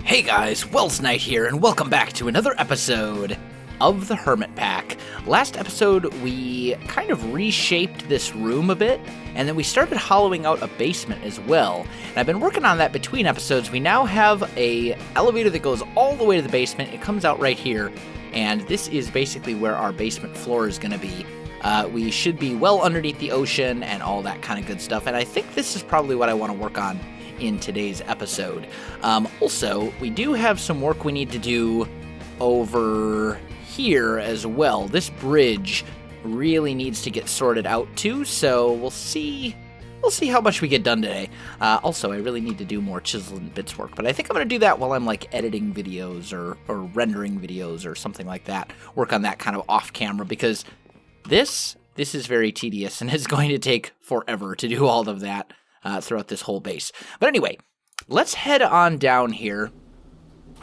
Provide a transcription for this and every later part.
Hey guys, Welsknight here, and welcome back to another episode of the HermitPack. Last episode, we kind of reshaped this room a bit, and then we started hollowing out a basement as well. And I've been working on that between episodes. We now have a elevator that goes all the way to the basement. It comes out right here, and this is basically where our basement floor is going to be. We should be well underneath the ocean and all that kind of good stuff, and I think this is probably what I want to work on in today's episode. Also, we do have some work we need to do over here as well. This bridge really needs to get sorted out too, so we'll see how much we get done today. Also, I really need to do more chisel and bits work, but I think I'm going to do that while I'm like editing videos or rendering videos or something like that. Work on that kind of off camera, because this is very tedious and is going to take forever to do all of that throughout this whole base. But anyway, let's head on down here.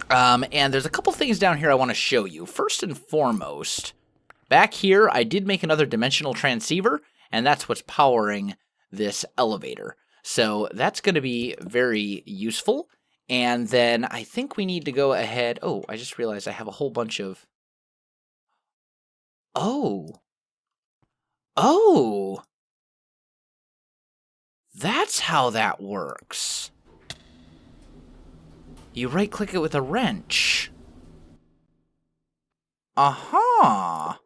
And there's a couple things down here I want to show you. First and foremost, back here, I did make another dimensional transceiver, and that's what's powering this elevator. So that's going to be very useful. And then I think we need to go ahead. Oh, I just realized I have a whole bunch of... Oh. That's how that works. You right-click it with a wrench. Aha!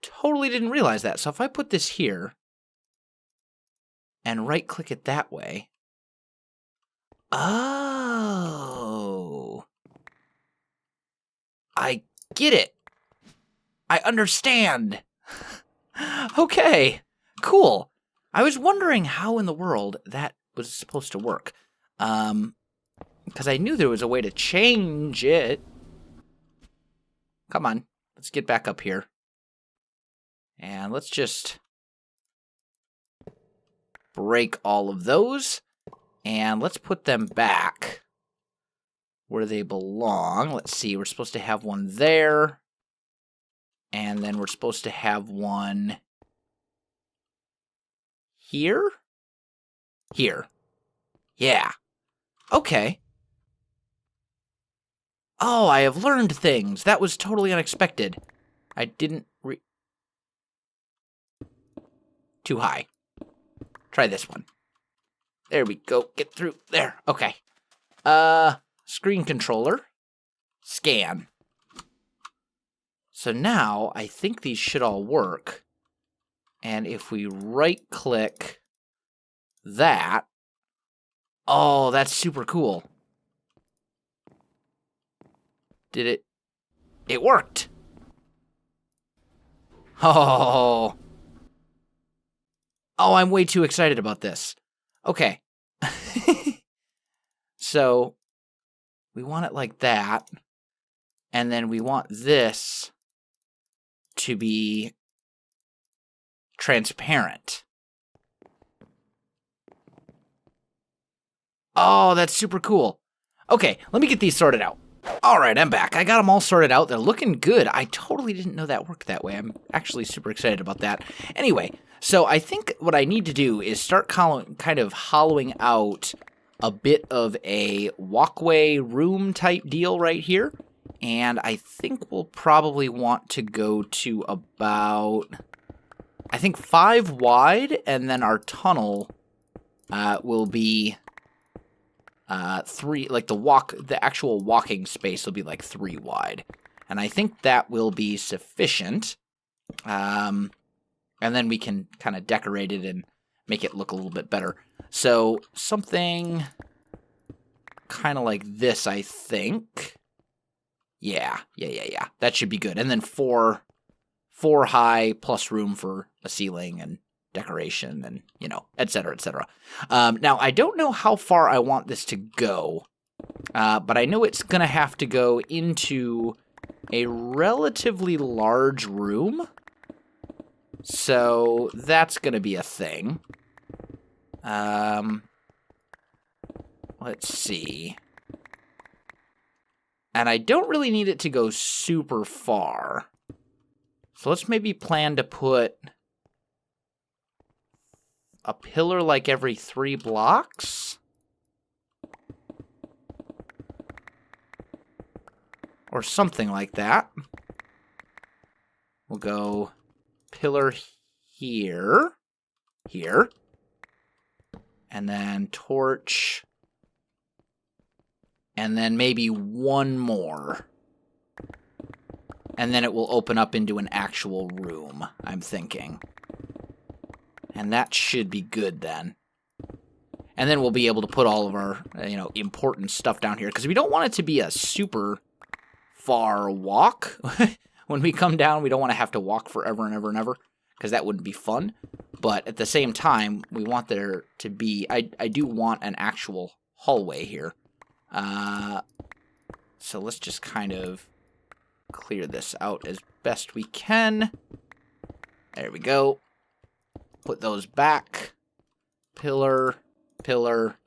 Totally didn't realize that. So if I put this here and right-click it that way... Oh! I get it! I understand! Okay, cool. I was wondering how in the world that was supposed to work. Because I knew there was a way to change it. Come on, let's get back up here. And let's just break all of those. And let's put them back where they belong. Let's see, we're supposed to have one there. And then we're supposed to have one... Here? Here. Yeah. Okay. Oh, I have learned things. That was totally unexpected. I didn't Too high. Try this one. There we go. Get through. There. Okay. Screen controller. Scan. So now, I think these should all work. And if we right-click that... Oh, that's super cool. Did it... It worked! Oh! Oh, I'm way too excited about this. Okay. So, we want it like that. And then we want this to be... transparent. Oh, that's super cool. Okay, let me get these sorted out. All right, I'm back. I got them all sorted out. They're looking good. I totally didn't know that worked that way. I'm actually super excited about that. Anyway, so I think what I need to do is start kind of hollowing out a bit of a walkway room type deal right here. And I think we'll probably want to go to about... I think 5 wide, and then our tunnel will be 3, like the actual walking space will be like 3 wide. And I think that will be sufficient. And then we can kind of decorate it and make it look a little bit better. So something kind of like this, I think. Yeah. That should be good. And then 4 high plus room for a ceiling and decoration and, et cetera, et cetera. Now, I don't know how far I want this to go, but I know it's going to have to go into a relatively large room. So that's going to be a thing. Let's see. And I don't really need it to go super far. So let's maybe plan to put a pillar like every 3 blocks. Or something like that. We'll go pillar here. Here. And then torch. And then maybe one more. And then it will open up into an actual room, I'm thinking. And that should be good then. And then we'll be able to put all of our, important stuff down here. Because we don't want it to be a super far walk. When we come down, we don't want to have to walk forever and ever and ever. Because that wouldn't be fun. But at the same time, we want there to be... I do want an actual hallway here. So let's just kind of clear this out as best we can. There we go. Put those back. Pillar, pillar,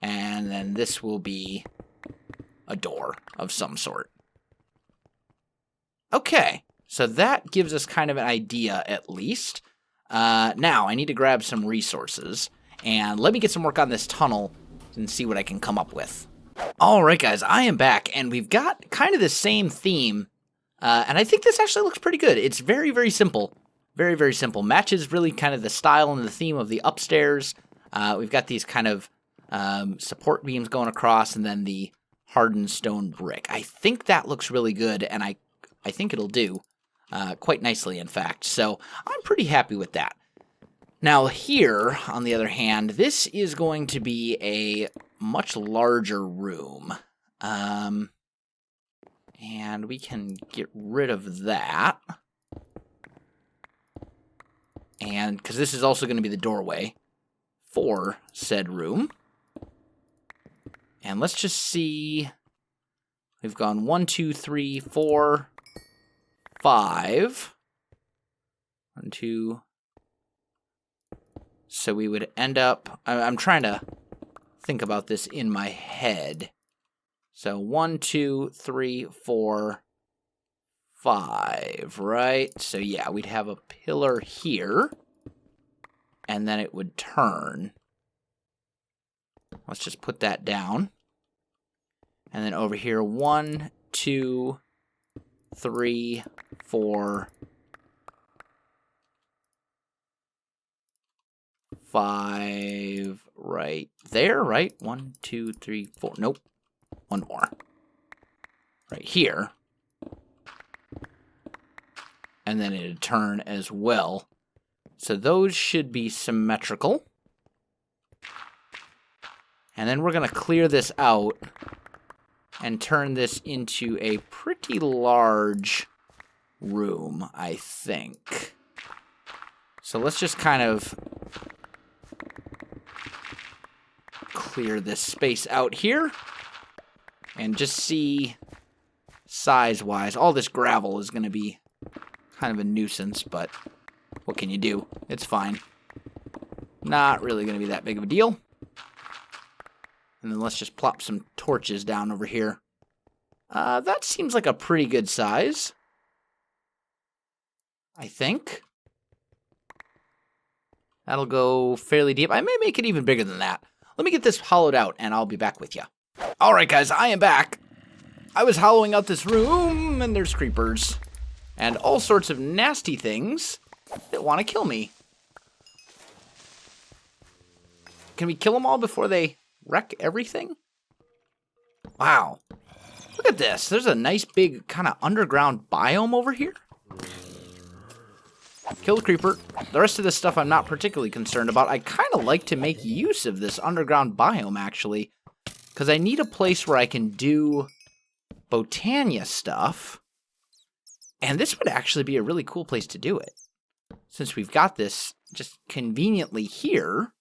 and then this will be a door of some sort. Okay, so that gives us kind of an idea at least. Now, I need to grab some resources, and let me get some work on this tunnel and see what I can come up with. Alright guys, I am back, and we've got kind of the same theme, and I think this actually looks pretty good. It's very, very simple. Very, very simple. Matches really kind of the style and the theme of the upstairs. We've got these kind of support beams going across, and then the hardened stone brick. I think that looks really good, and I think it'll do quite nicely, in fact. So I'm pretty happy with that. Now here, on the other hand, this is going to be a much larger room. And we can get rid of that. And because this is also going to be the doorway for said room. And let's just see. We've gone 1, 2, 3, 4, 5. 1, 2. So we would end up... I'm trying to think about this in my head. So 1, 2, 3, 4, 5, right? So yeah, we'd have a pillar here, and then it would turn. Let's just put that down. And then over here, 1, 2, 3, 4, 5, right there, right? 1, 2, 3, 4. Nope. One more. Right here. And then it'd turn as well. So those should be symmetrical. And then we're going to clear this out and turn this into a pretty large room, I think. So let's just kind of clear this space out here and just see size-wise. All this gravel is going to be kind of a nuisance, but what can you do? It's fine. Not really going to be that big of a deal. And then let's just plop some torches down over here. That seems like a pretty good size, I think. That'll go fairly deep. I may make it even bigger than that. Let me get this hollowed out, and I'll be back with you. Alright, guys, I am back. I was hollowing out this room, and there's creepers. And all sorts of nasty things that want to kill me. Can we kill them all before they wreck everything? Wow. Look at this. There's a nice big kind of underground biome over here. Kill the creeper. The rest of this stuff I'm not particularly concerned about. I kind of like to make use of this underground biome, actually. Because I need a place where I can do Botania stuff. And this would actually be a really cool place to do it. Since we've got this just conveniently here,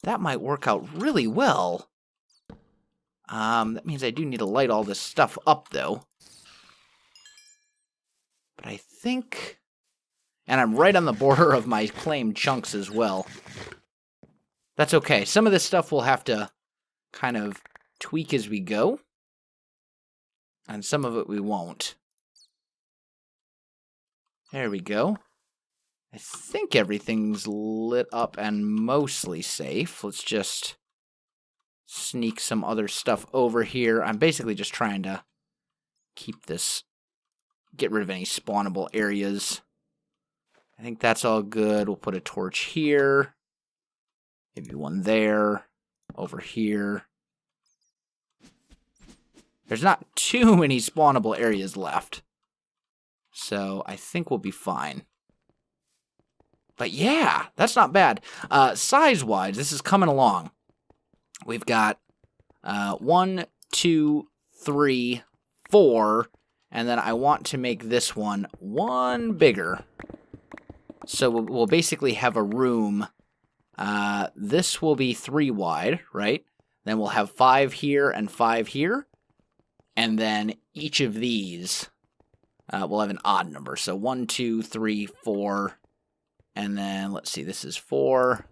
that might work out really well. That means I do need to light all this stuff up, though. But I think... And I'm right on the border of my claimed chunks as well. That's okay. Some of this stuff we'll have to kind of tweak as we go. And some of it we won't. There we go. I think everything's lit up and mostly safe. Let's just sneak some other stuff over here. I'm basically just trying to keep this, get rid of any spawnable areas. I think that's all good. We'll put a torch here. Maybe one there. Over here. There's not too many spawnable areas left. So I think we'll be fine. But yeah, that's not bad. Size-wise, this is coming along. We've got 1, 2, 3, 4, and then I want to make this one bigger. So we'll basically have a room. This will be 3 wide, right? Then we'll have 5 here and 5 here. And then each of these will have an odd number. So 1, 2, 3, 4. And then, let's see, this is 4.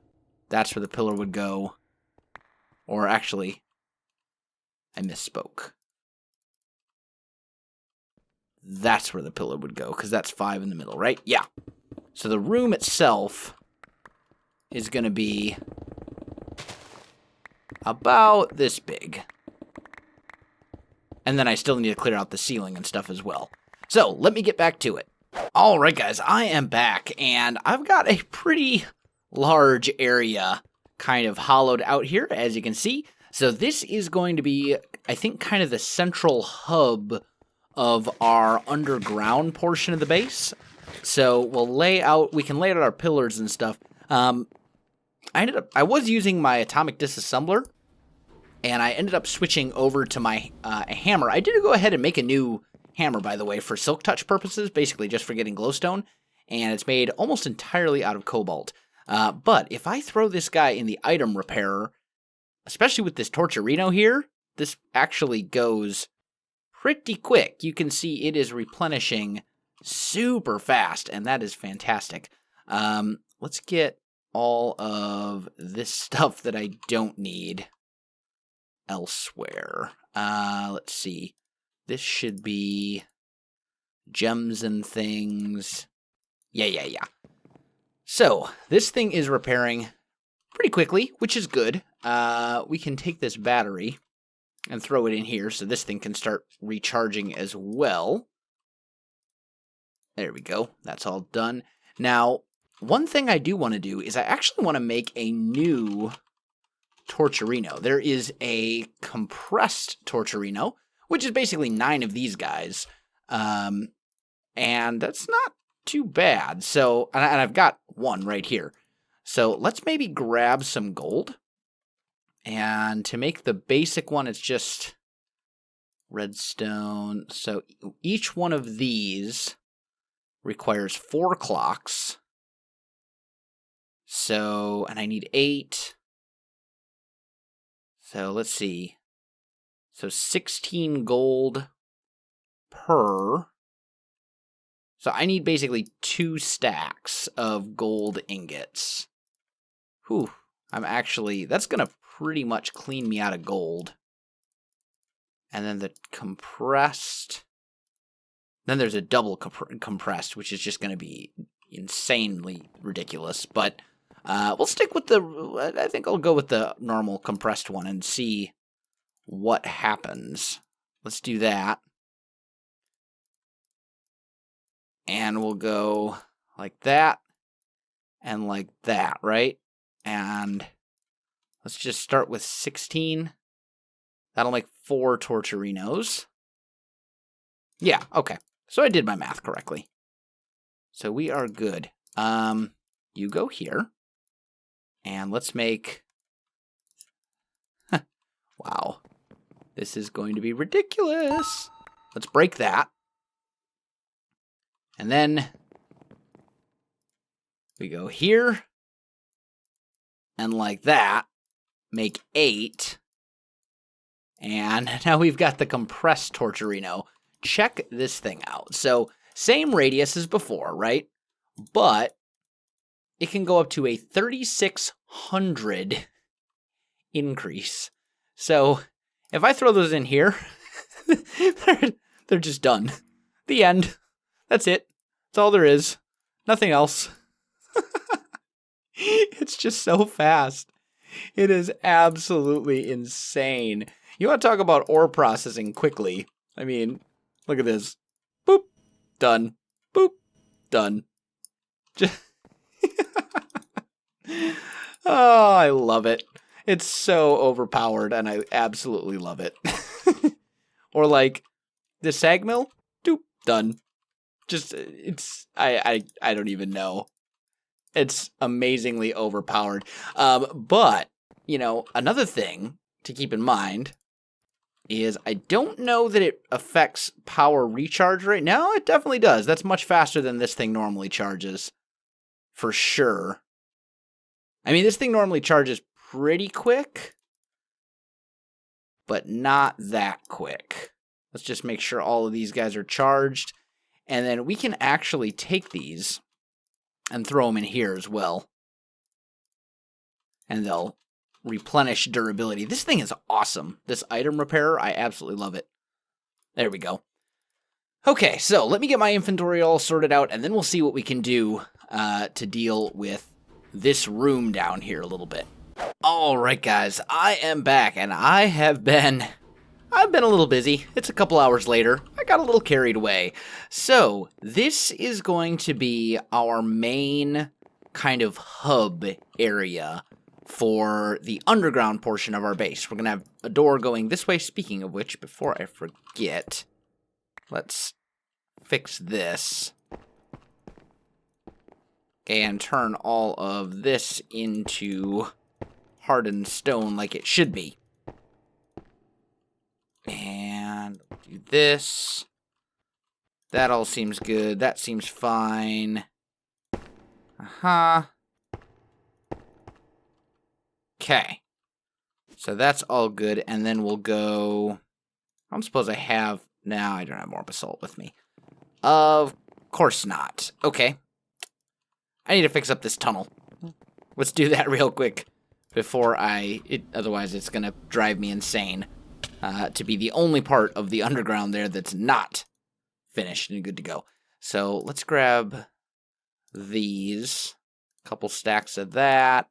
That's where the pillar would go. Or actually, I misspoke. That's where the pillar would go, because that's 5 in the middle, right? Yeah. So the room itself is going to be about this big. And then I still need to clear out the ceiling and stuff as well. So, let me get back to it. Alright guys, I am back, and I've got a pretty large area kind of hollowed out here, as you can see. So this is going to be, I think, kind of the central hub of our underground portion of the base. So we can lay out our pillars and stuff. I was using my atomic disassembler, and I ended up switching over to my hammer. I did go ahead and make a new hammer, by the way, for silk touch purposes, basically just for getting glowstone, and it's made almost entirely out of cobalt. But if I throw this guy in the item repairer, especially with this torturino here, this actually goes pretty quick. You can see it is replenishing super fast, and that is fantastic. Let's get all of this stuff that I don't need elsewhere. Let's see. This should be gems and things. Yeah. So, this thing is repairing pretty quickly, which is good. We can take this battery and throw it in here so this thing can start recharging as well. There we go. That's all done. Now, one thing I do want to do is I actually want to make a new torturino. There is a compressed torturino, which is basically 9 of these guys. And that's not too bad. So, and I've got one right here. So let's maybe grab some gold. And to make the basic one, it's just redstone. So each one of these requires 4 clocks. So, and I need 8. So let's see. So 16 gold per. So I need basically 2 stacks of gold ingots. Whew. That's going to pretty much clean me out of gold. And then the compressed. Then there's a double compressed, which is just going to be insanely ridiculous. But we'll stick with I think I'll go with the normal compressed one and see what happens. Let's do that. And we'll go like that and like that, right? And let's just start with 16. That'll make 4 torturinos. Yeah, okay. So I did my math correctly. So we are good. You go here. And let's make... Wow. This is going to be ridiculous. Let's break that. And then we go here. And like that, make 8. And now we've got the compressed torturino. Check this thing out. So, same radius as before, right? But it can go up to a 3,600 increase. So, if I throw those in here, they're just done. The end. That's it. That's all there is. Nothing else. It's just so fast. It is absolutely insane. You want to talk about ore processing quickly. I mean, look at this. Boop. Done. Boop. Done. Just oh, I love it. It's so overpowered, and I absolutely love it. Or like, the sag mill? Doop. Done. Just, I don't even know. It's amazingly overpowered. But, another thing to keep in mind is I don't know that it affects power recharge rate. No, it definitely does. That's much faster than this thing normally charges. For sure. I mean, this thing normally charges pretty quick, but not that quick. Let's just make sure all of these guys are charged. And then we can actually take these and throw them in here as well. And they'll replenish durability. This thing is awesome. This item repairer, I absolutely love it. There we go. Okay, so let me get my inventory all sorted out, and then we'll see what we can do to deal with this room down here a little bit. All right, guys, I am back, and I've been a little busy. It's a couple hours later. I got a little carried away. So this is going to be our main kind of hub area for the underground portion of our base. We're going to have a door going this way. Speaking of which, before I forget, let's fix this and turn all of this into hardened stone like it should be. And do this. That all seems good. That seems fine. Okay. So that's all good. And then we'll go... I don't suppose I have... No, I don't have more basalt with me. Of course not. Okay. I need to fix up this tunnel. Let's do that real quick before otherwise it's going to drive me insane. To be the only part of the underground there that's not finished and good to go. So let's grab these. Couple stacks of that.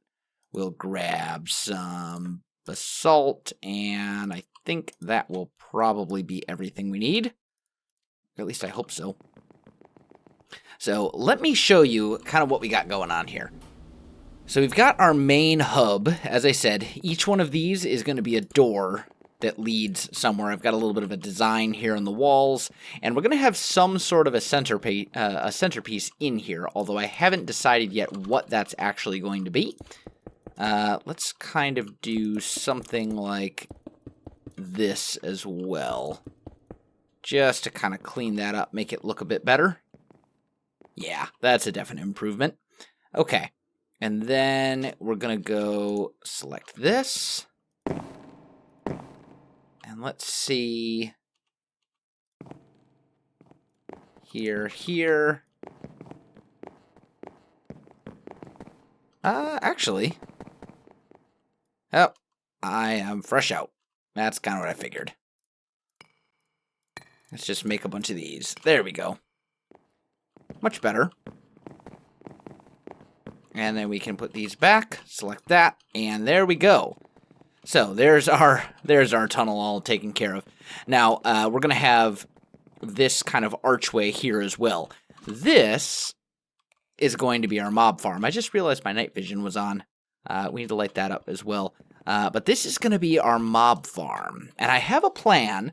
We'll grab some basalt, and I think that will probably be everything we need. At least I hope so. So let me show you kind of what we got going on here. So we've got our main hub. As I said, each one of these is going to be a door that leads somewhere. I've got a little bit of a design here on the walls, and we're going to have some sort of a centerpiece in here, although I haven't decided yet what that's actually going to be. Let's kind of do something like this as well, just to kind of clean that up, make it look a bit better. Yeah, that's a definite improvement. Okay, and then we're going to go select this. And let's see, here. Actually, oh, I am fresh out. That's kind of what I figured. Let's just make a bunch of these. There we go. Much better. And then we can put these back, select that, and there we go. So there's our tunnel all taken care of. Now, we're going to have this kind of archway here as well. This is going to be our mob farm. I just realized my night vision was on. We need to light that up as well. But this is going to be our mob farm. And I have a plan.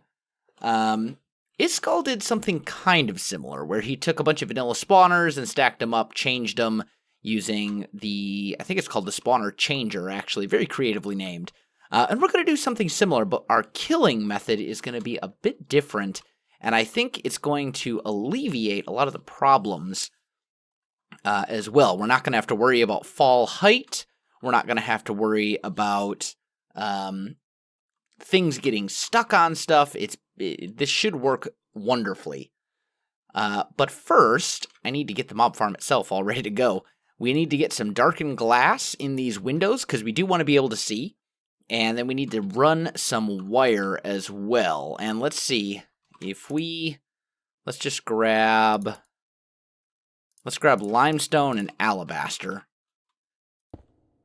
Iskall did something kind of similar, where he took a bunch of vanilla spawners and stacked them up, changed them using I think it's called the spawner changer, actually, very creatively named. And we're going to do something similar, but our killing method is going to be a bit different, and I think it's going to alleviate a lot of the problems as well. We're not going to have to worry about fall height. We're not going to have to worry about things getting stuck on stuff. This should work wonderfully. But first, I need to get the mob farm itself all ready to go. We need to get some darkened glass in these windows, because we do want to be able to see. And then we need to run some wire as well. And let's see if let's grab limestone and alabaster.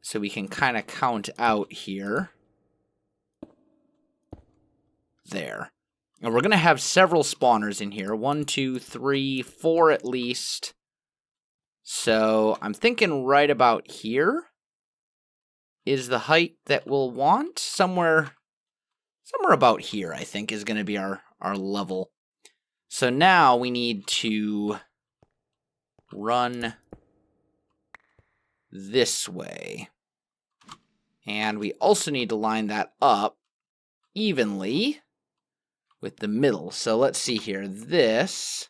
So we can kind of count out here. There. And we're going to have several spawners in here. 1, 2, 3, 4 at least. So I'm thinking right about here is the height that we'll want. Somewhere about here, I think, is going to be our level. So now we need to run this way. And we also need to line that up evenly with the middle. So let's see here. This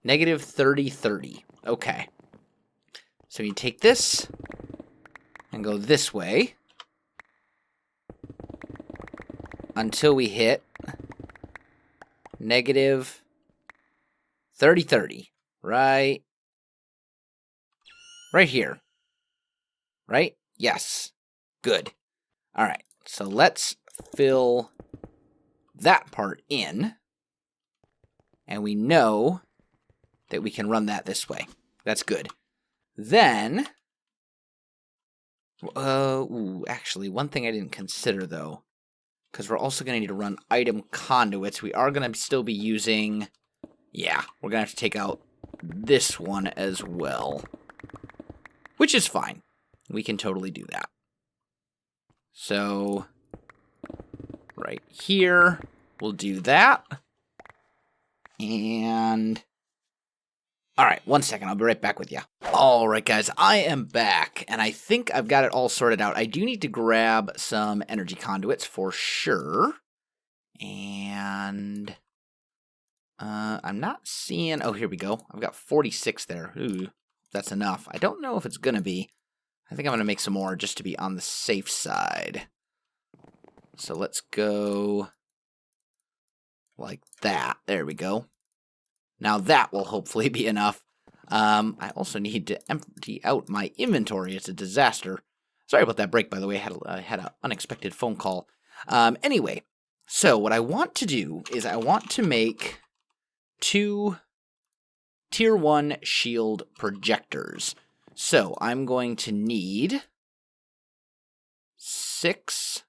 negative 30, 30. Okay. So you take this and go this way until we hit negative 30, 30. Right here. Right? Yes. Good. All right. So let's fill that part in. And we know that we can run that this way. That's good. Then, actually, one thing I didn't consider, though, because we're also going to need to run item conduits. We are going to still be using, yeah, we're going to have to take out this one as well, which is fine. We can totally do that. So, right here, we'll do that. And, all right, 1 second. I'll be right back with you. All right, guys, I am back, and I think I've got it all sorted out. I do need to grab some energy conduits for sure. And I'm not seeing... Oh, here we go. I've got 46 there. Ooh, that's enough. I don't know if it's going to be. I think I'm going to make some more just to be on the safe side. So let's go like that. There we go. Now that will hopefully be enough. I also need to empty out my inventory. It's a disaster. Sorry about that break, by the way. I had an unexpected phone call. Anyway, so what I want to do is I want to make 2 Tier 1 shield projectors. So I'm going to need 6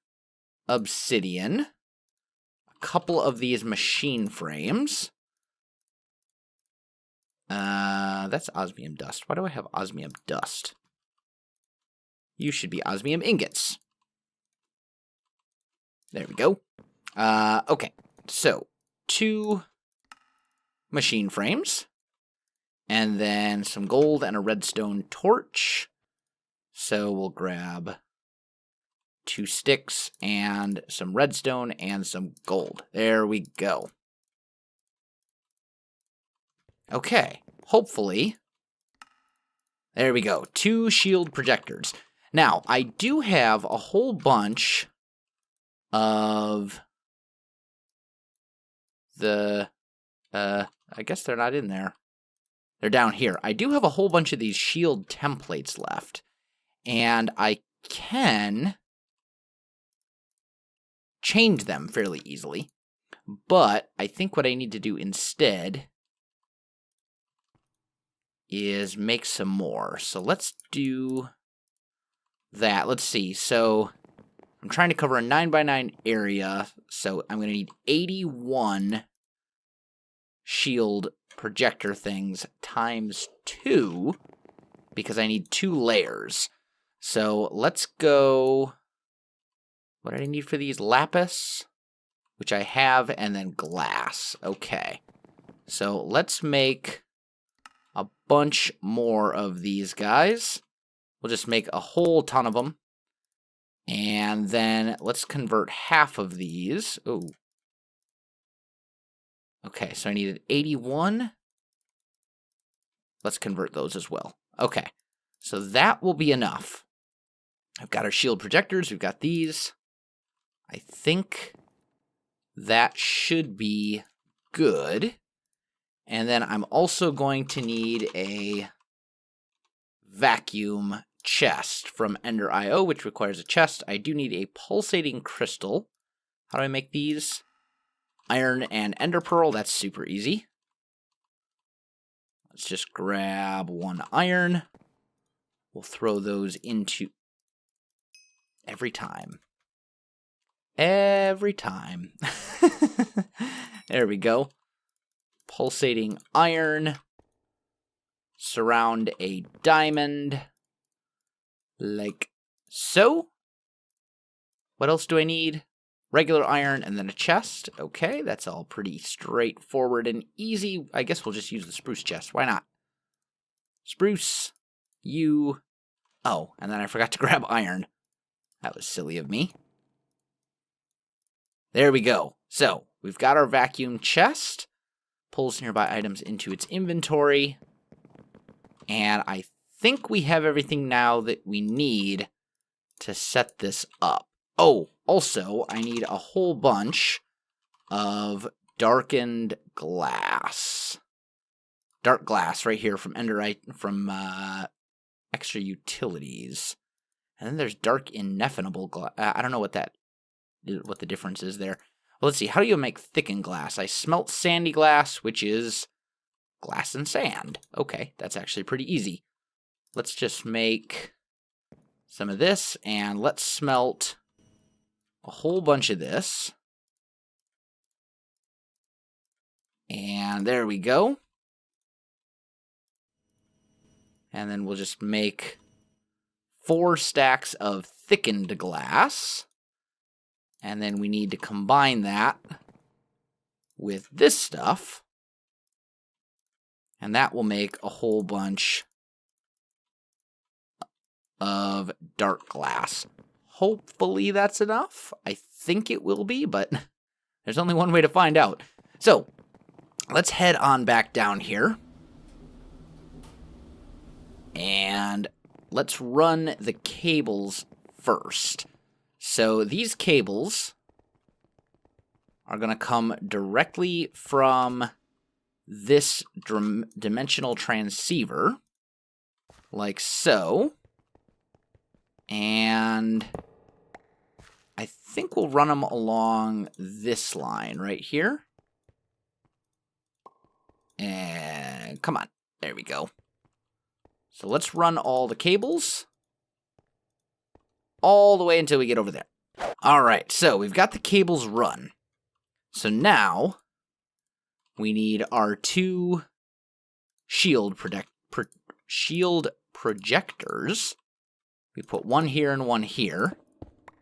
obsidian, a couple of these machine frames. That's osmium dust. Why do I have osmium dust? You should be osmium ingots. There we go. Okay, so 2 machine frames, and then some gold and a redstone torch. So we'll grab 2 sticks and some redstone and some gold. There we go. Okay, hopefully. There we go. 2 shield projectors. Now, I do have a whole bunch of the, I guess they're not in there. They're down here. I do have a whole bunch of these shield templates left. And I can change them fairly easily. But I think what I need to do instead is make some more. So let's do that. Let's see. So I'm trying to cover a 9x9 area. So I'm going to need 81 shield projector things times 2 because I need 2 layers. So let's go. What did I need for these? Lapis, which I have, and then glass. Okay. So let's make a bunch more of these guys. We'll just make a whole ton of them. And then let's convert half of these. Ooh. Okay, so I needed 81. Let's convert those as well. Okay, so that will be enough. I've got our shield projectors. We've got these. I think that should be good. And then I'm also going to need a vacuum chest from Ender.io, which requires a chest. I do need a pulsating crystal. How do I make these? Iron and ender pearl. That's super easy. Let's just grab 1 iron, We'll throw those into... Every time. Every time. There we go. Pulsating iron. Surround a diamond. Like so. What else do I need? Regular iron and then a chest. Okay, that's all pretty straightforward and easy. I guess we'll just use the spruce chest. Why not? Spruce. You. Oh, and then I forgot to grab iron. That was silly of me. There we go. So, we've got our vacuum chest. Pulls nearby items into its inventory. And I think we have everything now that we need to set this up. Oh, also, I need a whole bunch of darkened glass. Dark glass right here from extra utilities. And then there's dark ineffable glass. I don't know what the difference is there. Well, let's see. How do you make thicken glass? I smelt sandy glass, which is glass and sand. Okay, that's actually pretty easy. Let's just make some of this, and let's smelt a whole bunch of this. And there we go. And then we'll just make 4 stacks of thickened glass. And then we need to combine that with this stuff. And that will make a whole bunch of dark glass. Hopefully that's enough. I think it will be, but there's only one way to find out. So, let's head on back down here. And let's run the cables first. So these cables are going to come directly from this dimensional transceiver, like so. And I think we'll run them along this line right here. And come on, there we go. So let's run all the cables all the way until we get over there. All right, so we've got the cables run. So now we need our 2 shield projectors. We put one here and one here.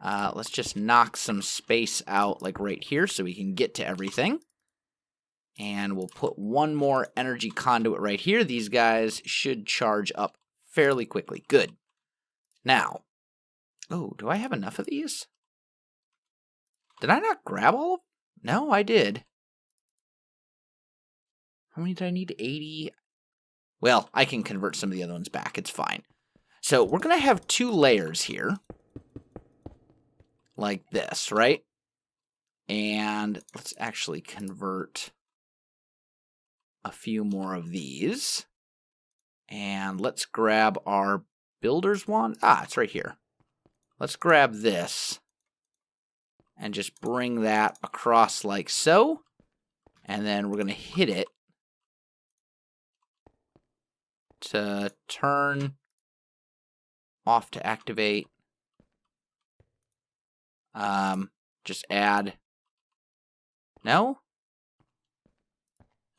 Let's just knock some space out like right here so we can get to everything. And we'll put one more energy conduit right here. These guys should charge up fairly quickly. Good. Now, oh, do I have enough of these? Did I not grab all of them? No, I did. How many did I need? 80. Well, I can convert some of the other ones back. It's fine. So we're going to have 2 layers here. Like this, right? And let's actually convert a few more of these. And let's grab our builder's wand. Ah, it's right here. Let's grab this and just bring that across like so. And then we're going to hit it to turn off to activate. Just add. No?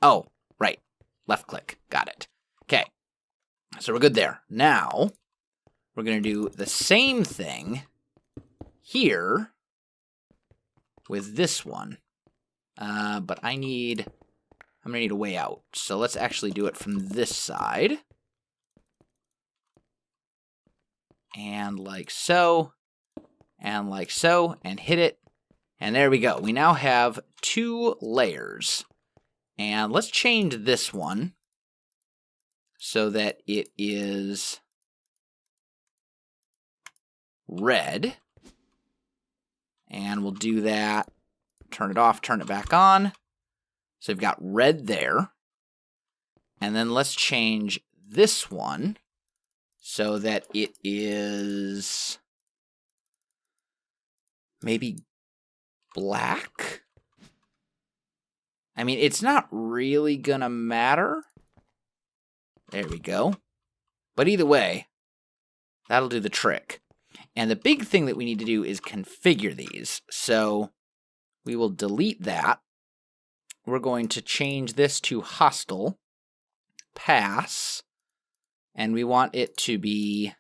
Oh, right. Left click. Got it. Okay. So we're good there. Now, we're going to do the same thing here with this one. But I'm going to need a way out. So let's actually do it from this side. And like so. And like so. And hit it. And there we go. We now have 2 layers. And let's change this one so that it is red. And we'll do that. Turn it off, turn it back on. So we've got red there. And then let's change this one so that it is maybe black. I mean, it's not really gonna matter. There we go. But either way, That'll do the trick. And the big thing that we need to do is configure these. So we will delete that. We're going to change this to hostile, pass, and we want it to be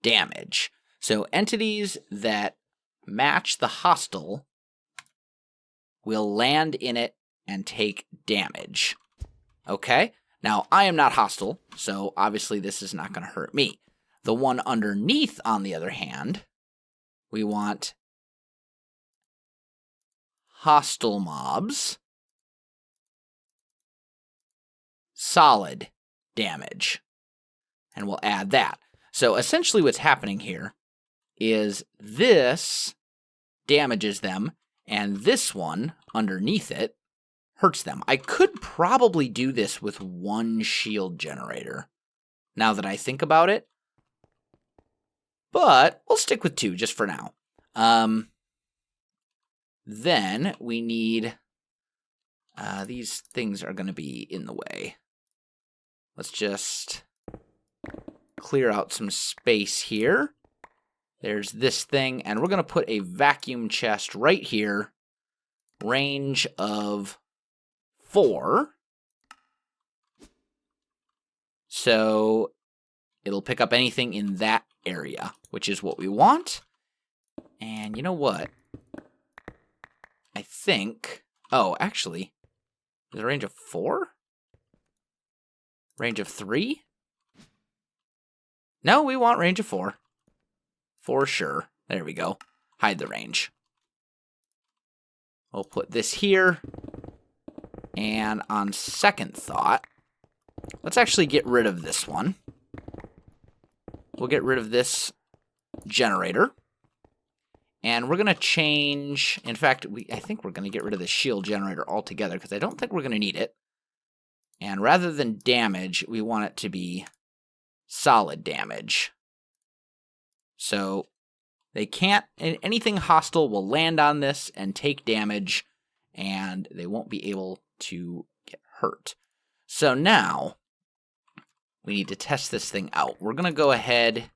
damage. So entities that match the hostile will land in it and take damage. Okay? Now, I am not hostile, so obviously this is not going to hurt me. The one underneath, on the other hand, we want hostile mobs, solid damage. And we'll add that. So essentially what's happening here is this damages them, and this one underneath it hurts them. I could probably do this with one shield generator, now that I think about it. But we'll stick with 2 just for now. Then we need... these things are going to be in the way. Let's just clear out some space here. There's this thing, and we're going to put a vacuum chest right here. Range of 4. So it'll pick up anything in that area, which is what we want. And you know what? I think... Oh, actually, is it a range of 4? Range of 3? No, we want range of 4. For sure. There we go. Hide the range. We'll put this here. And on second thought, let's actually get rid of this one. We'll get rid of this generator. And we're going to change... In fact, I think we're going to get rid of the shield generator altogether, because I don't think we're going to need it. And rather than damage, we want it to be solid damage. So they can't... Anything hostile will land on this and take damage, and they won't be able to get hurt. So now, we need to test this thing out. We're going to go ahead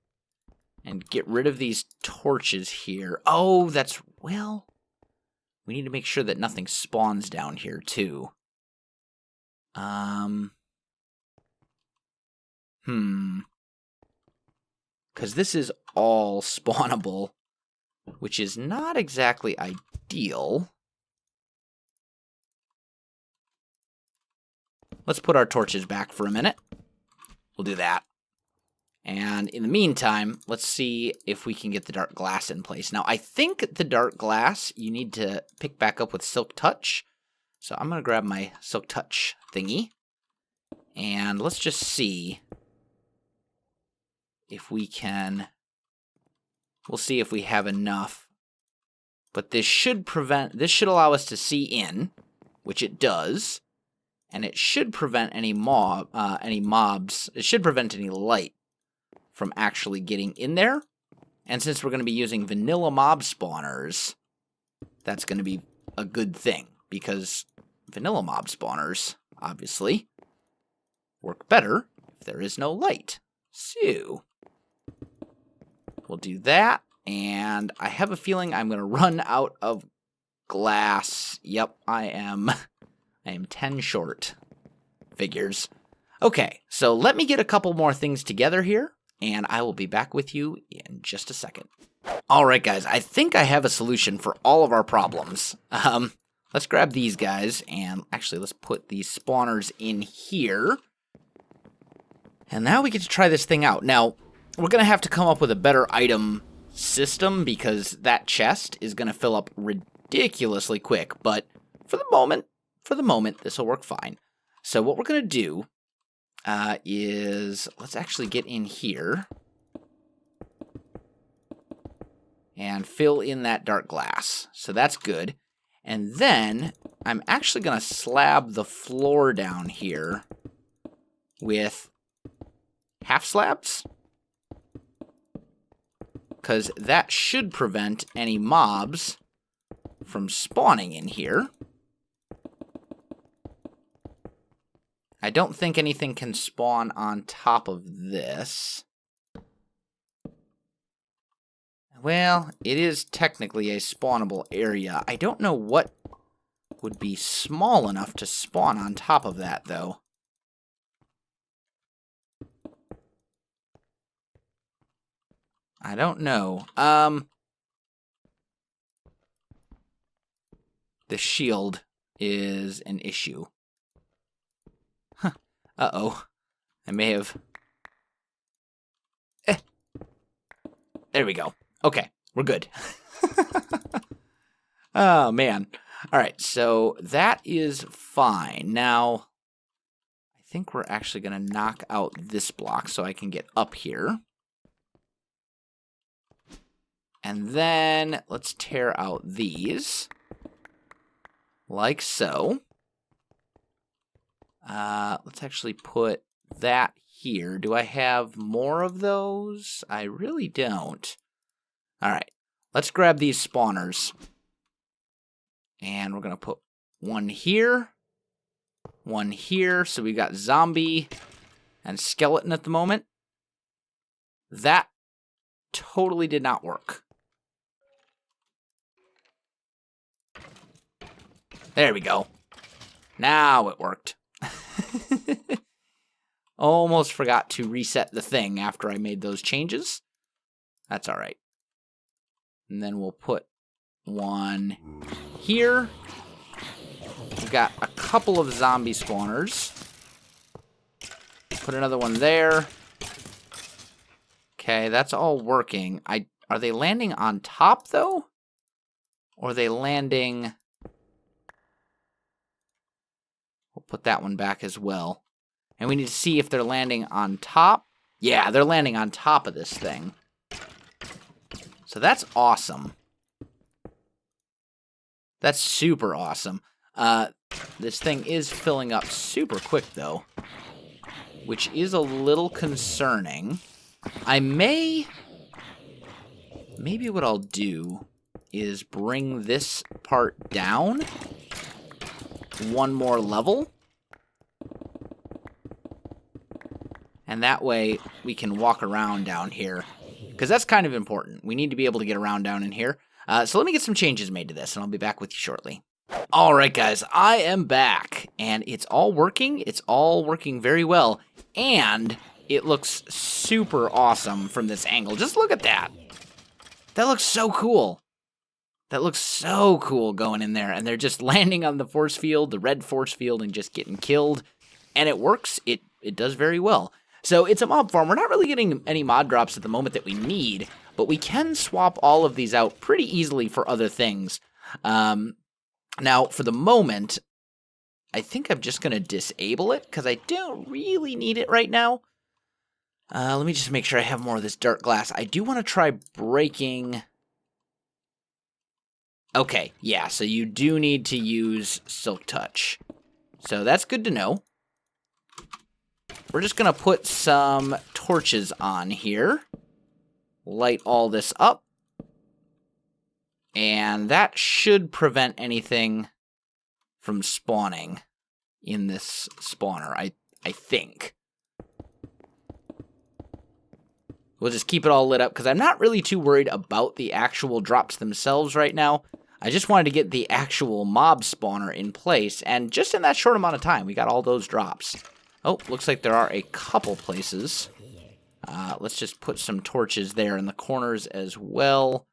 and get rid of these torches here. Oh, that's... Well, we need to make sure that nothing spawns down here, too. Because this is all spawnable, which is not exactly ideal. Let's put our torches back for a minute. We'll do that. And in the meantime, let's see if we can get the dark glass in place. Now, I think the dark glass you need to pick back up with Silk Touch. So I'm going to grab my Silk Touch thingy. And let's just see if we can... We'll see if we have enough. But this should allow us to see in, which it does. And it should prevent any mobs. It should prevent any light from actually getting in there. And since we're going to be using vanilla mob spawners, that's going to be a good thing, because vanilla mob spawners, obviously, work better if there is no light. So we'll do that, and I have a feeling I'm going to run out of glass. Yep, I am 10 short. Figures. Okay, so let me get a couple more things together here, and I will be back with you in just a second. Alright guys, I think I have a solution for all of our problems. Let's grab these guys, and actually let's put these spawners in here. And now we get to try this thing out. Now, we're going to have to come up with a better item system, because that chest is going to fill up ridiculously quick, but for the moment, this will work fine. So what we're going to do is, let's actually get in here and fill in that dark glass. So that's good. And then I'm actually going to slab the floor down here with half slabs, because that should prevent any mobs from spawning in here. I don't think anything can spawn on top of this. Well, it is technically a spawnable area. I don't know what would be small enough to spawn on top of that, though. I don't know. The shield is an issue. Huh. Uh-oh. I may have... There we go. Okay, we're good. Oh, man. All right, so that is fine. Now, I think we're actually going to knock out this block so I can get up here. And then let's tear out these. Like so. Let's actually put that here. Do I have more of those? I really don't. All right, let's grab these spawners. And we're going to put one here. One here. So we got zombie and skeleton at the moment. That totally did not work. There we go. Now it worked. Almost forgot to reset the thing after I made those changes. That's all right. And then we'll put one here. We've got a couple of zombie spawners. Put another one there. Okay, that's all working. Are they landing on top, though? Or are they landing... We'll put that one back as well. And we need to see if they're landing on top. Yeah, they're landing on top of this thing. So that's awesome. That's super awesome. This thing is filling up super quick, though, which is a little concerning. Maybe what I'll do is bring this part down one more level. And that way we can walk around down here. Because that's kind of important. We need to be able to get around down in here. So let me get some changes made to this, and I'll be back with you shortly. All right, guys, I am back. And it's all working. It's all working very well. And it looks super awesome from this angle. Just look at that. That looks so cool. That looks so cool going in there. And they're just landing on the force field, the red force field, and just getting killed. And it works. It does very well. So it's a mob farm. We're not really getting any mod drops at the moment that we need, but we can swap all of these out pretty easily for other things. Now, for the moment, I think I'm just going to disable it because I don't really need it right now. Let me just make sure I have more of this dark glass. I do want to try breaking... Okay, yeah, so you do need to use Silk Touch. So that's good to know. We're just going to put some torches on here. Light all this up. And that should prevent anything from spawning in this spawner, I think. We'll just keep it all lit up because I'm not really too worried about the actual drops themselves right now. I just wanted to get the actual mob spawner in place, and just in that short amount of time, we got all those drops. Oh, looks like there are a couple places. Let's just put some torches there in the corners as well.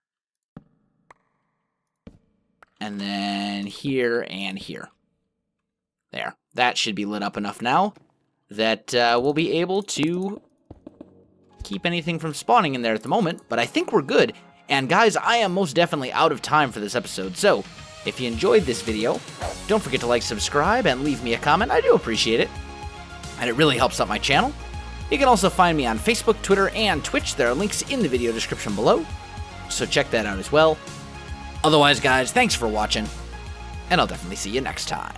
And then here and here. There. That should be lit up enough now that we'll be able to keep anything from spawning in there at the moment, but I think we're good. And guys, I am most definitely out of time for this episode, so if you enjoyed this video, don't forget to like, subscribe, and leave me a comment. I do appreciate it, and it really helps out my channel. You can also find me on Facebook, Twitter, and Twitch. There are links in the video description below, so check that out as well. Otherwise, guys, thanks for watching, and I'll definitely see you next time.